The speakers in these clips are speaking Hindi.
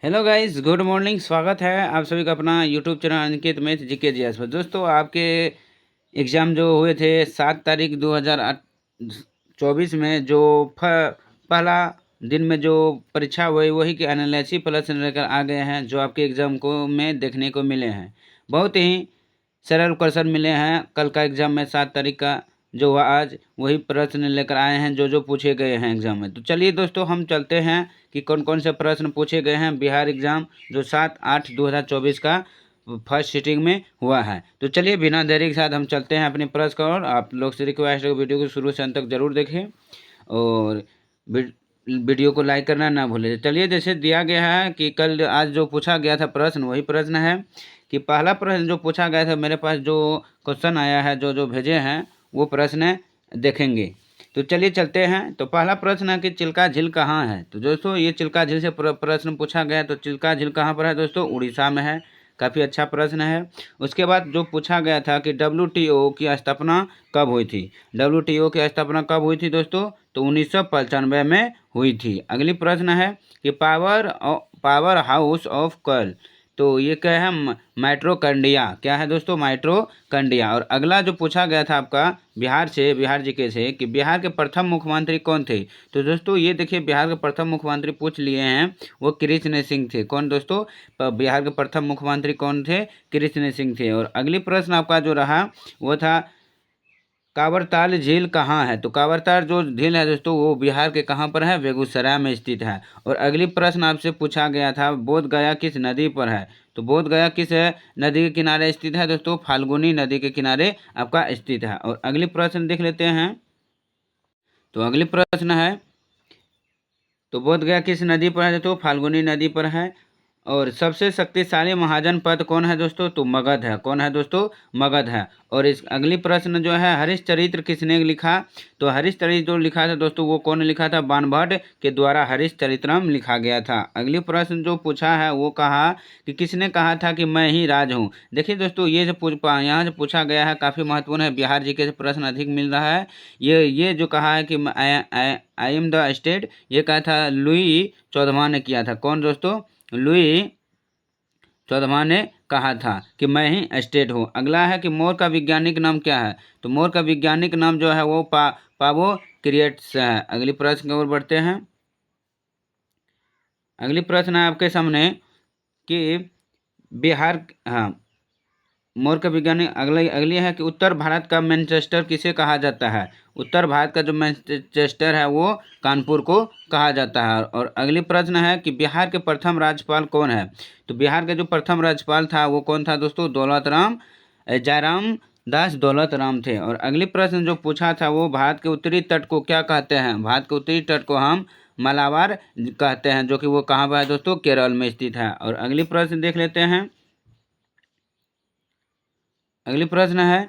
Hello guys, good morning. स्वागत है आप सभी का अपना YouTube channel Aniket math GK GS पर। दोस्तों, आपके एग्ज़ाम जो हुए थे 7 तारीख 2024 में, जो पहला दिन में जो परीक्षा हुई, वही के एनालिसिस प्लस लेकर आ गए हैं, जो आपके एग्ज़ाम को में देखने को मिले हैं। बहुत ही सरल क्वेश्चन मिले हैं। कल का एग्ज़ाम में 7 तारीख का जो हुआ, आज वही प्रश्न लेकर आए हैं जो जो पूछे गए हैं एग्ज़ाम में। तो चलिए दोस्तों, हम चलते हैं कि कौन कौन से प्रश्न पूछे गए हैं बिहार एग्ज़ाम जो 7/8/2024 का फर्स्ट सीटिंग में हुआ है। तो चलिए बिना देरी के साथ हम चलते हैं अपने प्रश्न का। और आप लोग से रिक्वेस्ट है, वीडियो को शुरू से अंत तक जरूर देखें और वीडियो को लाइक करना ना भूलें। चलिए, जैसे दिया गया है कि कल आज जो पूछा गया था प्रश्न, वही प्रश्न है कि पहला प्रश्न जो पूछा गया था, मेरे पास जो क्वेश्चन आया है, जो जो भेजे हैं वो प्रश्न देखेंगे। तो चलिए चलते हैं। तो पहला प्रश्न है कि चिल्का झील कहाँ है। तो दोस्तों, ये चिल्का झील से प्रश्न पूछा गया। तो चिल्का झील कहाँ पर है दोस्तों? उड़ीसा में है। काफ़ी अच्छा प्रश्न है। उसके बाद जो पूछा गया था कि WTO की स्थापना कब हुई थी। WTO की स्थापना कब हुई थी दोस्तों? तो 1995 में हुई थी। अगली प्रश्न है कि पावर हाउस ऑफ कर्ल। तो ये क्या है? माइट्रोकंडिया। क्या है दोस्तों? माइट्रोकंडिया। और अगला जो पूछा गया था आपका बिहार से, बिहार जीके से, कि बिहार के प्रथम मुख्यमंत्री कौन थे। तो दोस्तों, ये देखिए, बिहार के प्रथम मुख्यमंत्री पूछ लिए हैं, वो कृष्ण सिंह थे। कौन दोस्तों? बिहार के प्रथम मुख्यमंत्री कौन थे? कृष्ण सिंह थे। और अगली प्रश्न आपका जो रहा वो था कांवरताल झील कहाँ है। तो कांवरताल जो झील है दोस्तों, वो बिहार के कहाँ पर है? बेगूसराय में स्थित है। और अगली प्रश्न आपसे पूछा गया था, बोध गया किस नदी पर है। तो बोध गया किस नदी के किनारे स्थित है दोस्तों? फाल्गुनी नदी के किनारे आपका स्थित है। और अगली प्रश्न देख लेते हैं। तो अगली प्रश्न है, तो बोध गया किस नदी पर है दोस्तों? फाल्गुनी नदी पर है। और सबसे शक्तिशाली महाजनपद कौन है दोस्तों? तो मगध है। कौन है दोस्तों? मगध है। और इस अगली प्रश्न जो है, हरिश्चरित्र किसने लिखा। तो हरिश्चरित्र जो लिखा था दोस्तों, वो कौन लिखा था? बाणभट्ट के द्वारा हरिश्चरित्रम लिखा गया था। अगली प्रश्न जो पूछा है वो कहा कि किसने कहा था कि मैं ही राज हूँ। देखिए दोस्तों, ये जो यहाँ जो पूछा गया है काफ़ी महत्वपूर्ण है। बिहार जी के प्रश्न अधिक मिल रहा है। ये जो कहा है कि आई एम द स्टेट, ये कहा था लुई 14वां ने किया था। कौन दोस्तों? लुई 14वां ने कहा था कि मैं ही स्टेट हूँ। अगला है कि मोर का वैज्ञानिक नाम क्या है। तो मोर का वैज्ञानिक नाम जो है वो पावो क्रिएट्स है। अगली प्रश्न की ओर बढ़ते हैं। अगली प्रश्न है आपके सामने कि बिहार, हाँ, मोर का वैज्ञानिक। अगली है कि उत्तर भारत का मैनचेस्टर किसे कहा जाता है। उत्तर भारत का जो मैनचेस्टर है वो कानपुर को कहा जाता है। और अगली प्रश्न है कि बिहार के प्रथम राज्यपाल कौन है। तो बिहार के जो प्रथम राज्यपाल था वो कौन था दोस्तों? जयराम दास दौलत राम थे। और अगली प्रश्न जो पूछा था वो भारत के उत्तरी तट को क्या कहते हैं। भारत के उत्तरी तट को हम मालाबार कहते हैं, जो कि वो कहाँ पर है दोस्तों? केरल में स्थित है। और अगली प्रश्न देख लेते हैं। अगली प्रश्न है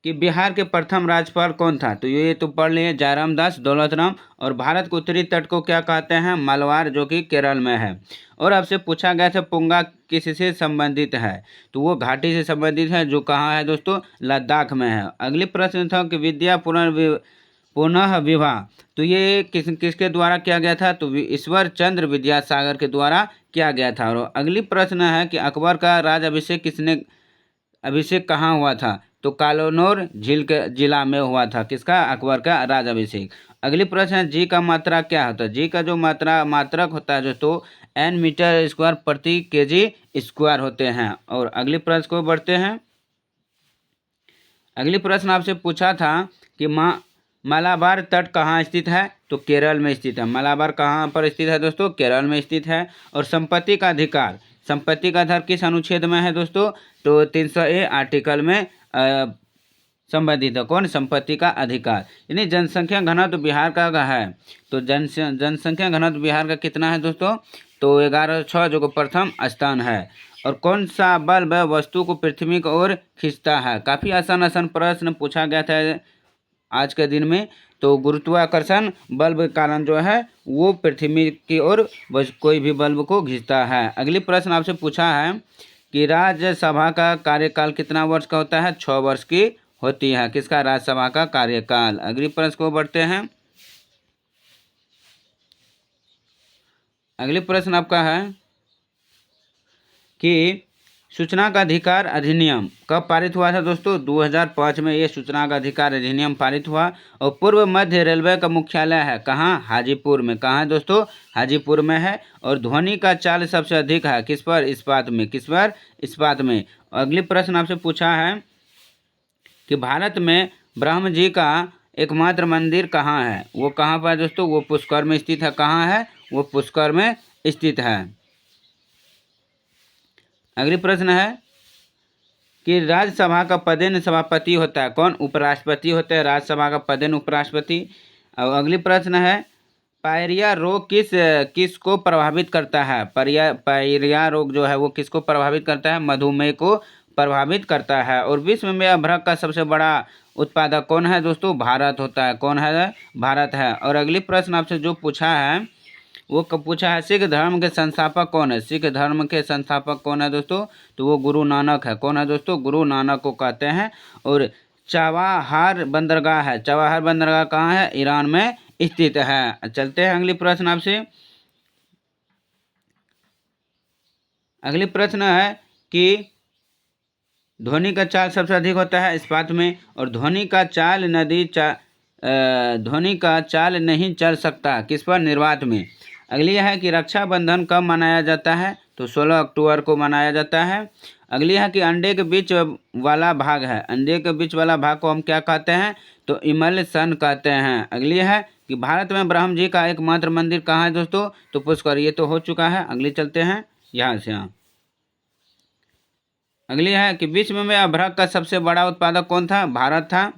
कि बिहार के प्रथम राज्यपाल कौन था। तो ये तो पढ़ लिए, जयराम दास दौलत राम। और भारत के उत्तरी तट को क्या कहते हैं? मालवार, जो कि केरल में है। और आपसे पूछा गया था पुंगा किससे संबंधित है। तो वो घाटी से संबंधित है, जो कहाँ है दोस्तों? लद्दाख में है। अगली प्रश्न था कि विद्या पुनः विवाह, तो ये किसके द्वारा किया गया था। तो ईश्वर चंद्र विद्यासागर के द्वारा किया गया था। और अगली प्रश्न है कि अकबर का राज अभिषेक कहाँ हुआ था। तो कालोनौर झील के जिला में हुआ था। किसका? अकबर का राजाभिषेक। अगली प्रश्न है, जी का मात्रा क्या होता है। जी का जो मात्रक होता है दोस्तों, n मीटर स्क्वायर प्रति kg स्क्वायर होते हैं। और अगली प्रश्न को बढ़ते हैं। अगली प्रश्न आपसे पूछा था कि मालाबार तट कहाँ स्थित है। तो केरल में स्थित है। मालाबार कहाँ पर स्थित है दोस्तों? केरल में स्थित है। और संपत्ति का अधिकार किस अनुच्छेद में है दोस्तों? तो 300A आर्टिकल में संबंधित है। कौन? संपत्ति का अधिकार। यानी जनसंख्या घनत्व बिहार का है। तो जनसंख्या घनत्व बिहार का कितना है दोस्तों? तो 1106, जो कि प्रथम स्थान है। और कौन सा बल वह वस्तु को पृथ्वी की ओर खींचता है। काफ़ी आसान आसान प्रश्न पूछा गया था आज के दिन में। तो गुरुत्वाकर्षण बल्ब के कारण जो है वो पृथ्वी की ओर कोई भी बल्ब को खींचता है। अगली प्रश्न आपसे पूछा है कि राज्यसभा का कार्यकाल कितना वर्ष का होता है। 6 वर्ष की होती है। किसका? राज्यसभा का कार्यकाल। अगली प्रश्न को बढ़ते हैं। अगली प्रश्न आपका है कि सूचना का अधिकार अधिनियम कब पारित हुआ था दोस्तों? 2005 में ये सूचना का अधिकार अधिनियम पारित हुआ। और पूर्व मध्य रेलवे का मुख्यालय है कहाँ? हाजीपुर में। कहाँ है दोस्तों? हाजीपुर में है। और ध्वनि का चाल सबसे अधिक है किस पर? इस्पात में। किस पर? इस्पात में। अगली प्रश्न आपसे पूछा है कि भारत में ब्रह्म जी का एकमात्र मंदिर कहाँ है? वो कहाँ पर है दोस्तों? वो पुष्कर में स्थित है। कहाँ है? वो पुष्कर में स्थित है। अगली प्रश्न है कि राज्यसभा का पदेन सभापति होता है कौन? उपराष्ट्रपति होता है राज्यसभा का पदेन उपराष्ट्रपति। और अगली प्रश्न है पायरिया रोग किस को प्रभावित करता है? पायरिया रोग जो है वो किसको प्रभावित करता है? मधुमेह को प्रभावित करता है। और विश्व में अभ्रक का सबसे बड़ा उत्पादक कौन है दोस्तों? भारत होता है। कौन है? भारत है। और अगली प्रश्न आपसे जो पूछा है वो कब पूछा है? सिख धर्म के संस्थापक कौन है? सिख धर्म के संस्थापक कौन है दोस्तों? तो वो गुरु नानक है। कौन है दोस्तों? गुरु नानक को कहते हैं। और चवाहार बंदरगाह है। चवाहार बंदरगाह कहाँ है? ईरान में स्थित है। चलते हैं अगली प्रश्न आपसे। अगली प्रश्न है कि ध्वनि का चाल सबसे अधिक होता है इस्पात में। और ध्वनि का चाल नहीं चल सकता किस पर? निर्वात में। अगली है कि रक्षाबंधन कब मनाया जाता है? तो 16 अक्टूबर को मनाया जाता है। अगली है कि अंडे के बीच वाला भाग है। अंडे के बीच वाला भाग को हम क्या कहते हैं? तो इमल्सन कहते हैं। अगली है कि भारत में ब्रह्म जी का एकमात्र मंदिर कहाँ है दोस्तों? तो पुष्कर। ये तो हो चुका है। अगली चलते हैं यहाँ से। यहाँ अगली है कि विश्व में अभ्रक का सबसे बड़ा उत्पादक कौन था? भारत था।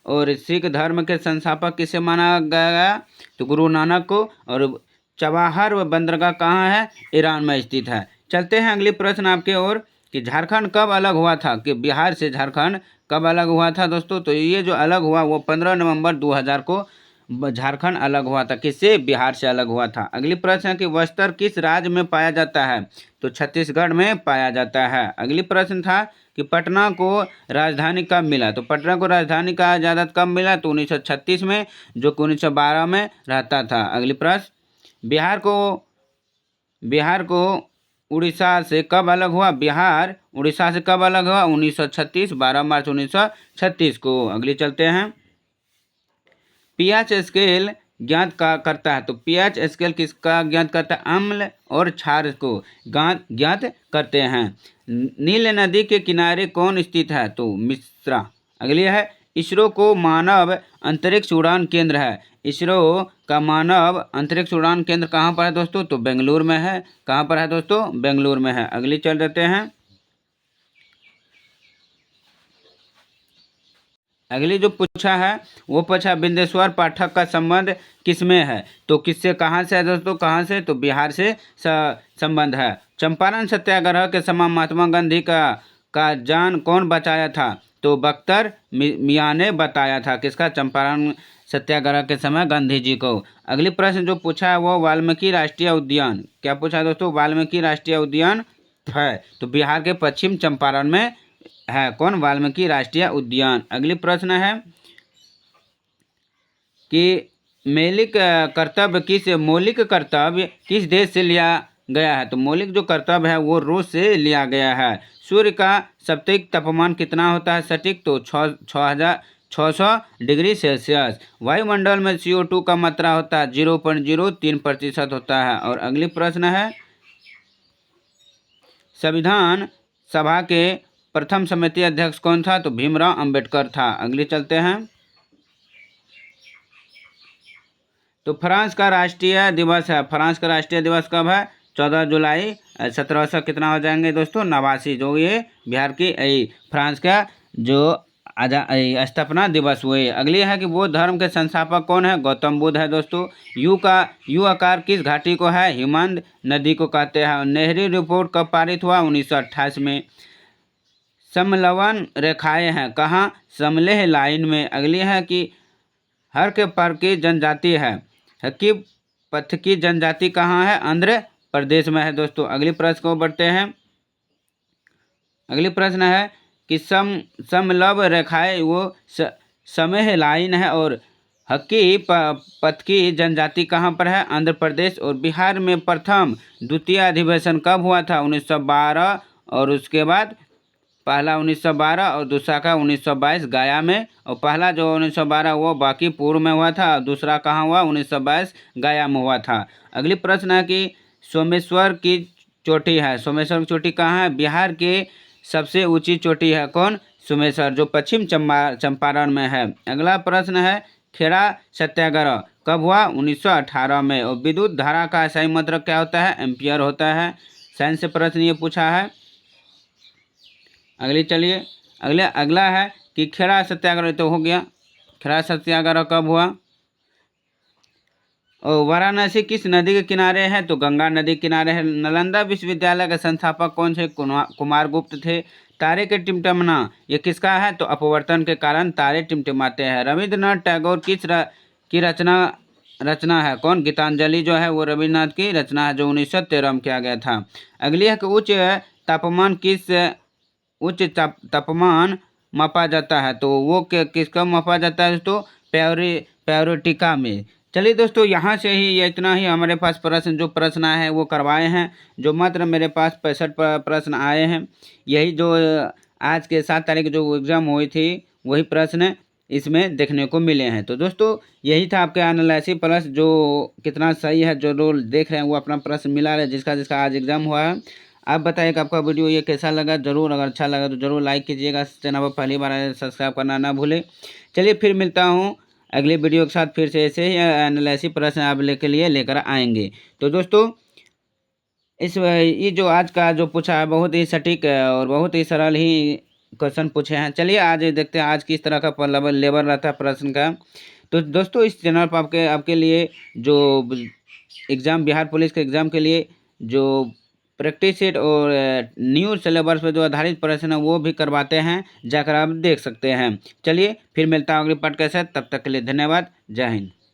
और सिख धर्म के संस्थापक किसे माना गया? तो गुरु नानक को। और चवाहर बंदरगाह कहाँ है? ईरान में स्थित है। चलते हैं अगली प्रश्न आपके ओर कि झारखंड कब अलग हुआ था? कि बिहार से झारखंड कब अलग हुआ था दोस्तों? तो ये जो अलग हुआ वो 15 नवंबर 2000 को झारखंड अलग हुआ था। किससे? बिहार से अलग हुआ था। अगली प्रश्न है कि बस्तर किस राज्य में पाया जाता है? तो छत्तीसगढ़ में पाया जाता है। अगली प्रश्न था कि पटना को राजधानी कब मिला? तो पटना को राजधानी का इजाज़त कब मिला? तो 1936 में, जो कि 1912 में रहता था। अगली प्रश्न बिहार को उड़ीसा से कब अलग हुआ? बिहार उड़ीसा से कब अलग हुआ? 1936 12 मार्च 1936 को। अगली चलते हैं पीएच स्केल ज्ञात करता है। तो पीएच स्केल किसका ज्ञात करता है? अम्ल और क्षार को ज्ञात करते हैं। नील नदी के किनारे कौन स्थित है? तो मिश्रा। अगली है इसरो को मानव अंतरिक्ष उड़ान केंद्र है। इसरो का मानव अंतरिक्ष उड़ान केंद्र कहाँ पर है दोस्तों? तो बेंगलुरु में है। कहाँ पर है दोस्तों? बेंगलुरु में है। अगली चल देते हैं। अगली जो पूछा है वो पूछा बिंदेश्वर पाठक का संबंध किसमें है? तो किससे? कहाँ से है दोस्तों? कहाँ से? तो बिहार से संबंध है। चंपारण सत्याग्रह के समय महात्मा गांधी का जान कौन बचाया था? तो बख्तर मियाँ ने बताया था। किसका? चंपारण सत्याग्रह के समय गांधी जी को। अगली प्रश्न जो पूछा है वो वाल्मीकि राष्ट्रीय उद्यान क्या पूछा है दोस्तों? वाल्मीकि राष्ट्रीय उद्यान है। तो बिहार के पश्चिम चंपारण में है। कौन? वाल्मीकि राष्ट्रीय उद्यान। अगली प्रश्न है कि मौलिक कर्तव्य किस देश से लिया गया है? तो मौलिक जो कर्तव्य है वो रूस से लिया गया है। सूर्य का साप्ताहिक तापमान कितना होता है सटीक? तो 600 डिग्री सेल्सियस। वायुमंडल में CO2 का मात्रा होता है 0.03% होता है। और अगली प्रश्न है संविधान सभा के प्रथम समिति अध्यक्ष कौन था? तो भीमराव अंबेडकर था। अगली चलते हैं तो फ्रांस का राष्ट्रीय दिवस है। फ्रांस का राष्ट्रीय दिवस कब है? 14 जुलाई 1700 कितना हो जाएंगे दोस्तों? 89। जो ये बिहार की फ्रांस का जो स्थापना दिवस हुए। अगली है कि बौद्ध धर्म के संस्थापक कौन है? गौतम बुद्ध है दोस्तों। यू आकार किस घाटी को है? हिमंद नदी को कहते हैं। नेहरू रिपोर्ट कब पारित हुआ? 1928 में। समलवन रेखाएं हैं कहाँ? समलेह लाइन में। अगली है कि हर के पर की जनजाति है। हकी पथ की जनजाति कहाँ है? आंध्र प्रदेश में है दोस्तों। अगली प्रश्न को बढ़ते हैं। अगली प्रश्न है कि समलव रेखाएं वो समेह लाइन है। और हकी पथ की जनजाति कहाँ पर है? आंध्र प्रदेश। और बिहार में प्रथम द्वितीय अधिवेशन कब हुआ था? 1912 और उसके बाद पहला 1912 और दूसरा का 1922 गया में, और पहला जो 1912 वो बाकी पूर्व में हुआ था, दूसरा कहाँ हुआ 1922 गया में हुआ था। अगली प्रश्न है कि सोमेश्वर की चोटी है, सोमेश्वर की चोटी कहाँ है? बिहार के सबसे ऊंची चोटी है कौन? सोमेश्वर, जो पश्चिम चंपारण में है। अगला प्रश्न है खेड़ा सत्याग्रह कब हुआ? 1918 में। और विद्युत धारा का सही मात्रक क्या होता है? एम्पियर होता है। साइंस से प्रश्न ये पूछा है। अगला है कि खेड़ा सत्याग्रह तो हो गया, खेड़ा सत्याग्रह कब हुआ? और वाराणसी किस नदी के किनारे है? तो गंगा नदी के किनारे है। नालंदा विश्वविद्यालय के संस्थापक कौन थे? कुमार गुप्त थे। तारे के टिमटिमाना ये किसका है? तो अपवर्तन के कारण तारे टिमटिमाते हैं। रविंद्रनाथ टैगोर की रचना है कौन? गीतांजलि जो है वो रविन्द्रनाथ की रचना है, जो 1913 में किया गया था। अगली है कि उच्च तापमान मापा जाता है, तो वो किसका मापा जाता है? तो प्योरिटिका में। चलिए दोस्तों, यहाँ से ही ये इतना ही हमारे पास प्रश्न आए हैं वो करवाए हैं, जो मात्र मेरे पास 65 प्रश्न आए हैं। यही जो आज के 7 तारीख जो एग्ज़ाम हुई थी वही प्रश्न इसमें देखने को मिले हैं। तो दोस्तों यही था आपके एनालिसिस प्लस, जो कितना सही है, जो रोल देख रहे हैं वो अपना प्रश्न मिला रहे, जिसका आज एग्ज़ाम हुआ है। आप बताइए कि आपका वीडियो ये कैसा लगा? जरूर, अगर अच्छा लगा तो ज़रूर लाइक कीजिएगा। चैनल पर पहली बार आए सब्सक्राइब करना ना भूलें। चलिए फिर मिलता हूँ अगले वीडियो के साथ, फिर से ऐसे ही एनालिसिस प्रश्न आप लेकर आएंगे। तो दोस्तों ये जो आज का जो पूछा है बहुत ही सटीक और बहुत ही सरल ही क्वेश्चन पूछे हैं। चलिए आज देखते हैं आज किस तरह का लेवल रहता है प्रश्न का। तो दोस्तों इस चैनल पर आपके लिए जो बिहार पुलिस के एग्ज़ाम के लिए जो प्रैक्टिस सेट और न्यू सिलेबस पर जो आधारित प्रश्न है वो भी करवाते हैं, जाकर आप देख सकते हैं। चलिए फिर मिलता हूँ अगले पॉडकास्ट के साथ, तब तक के लिए धन्यवाद। जय हिंद।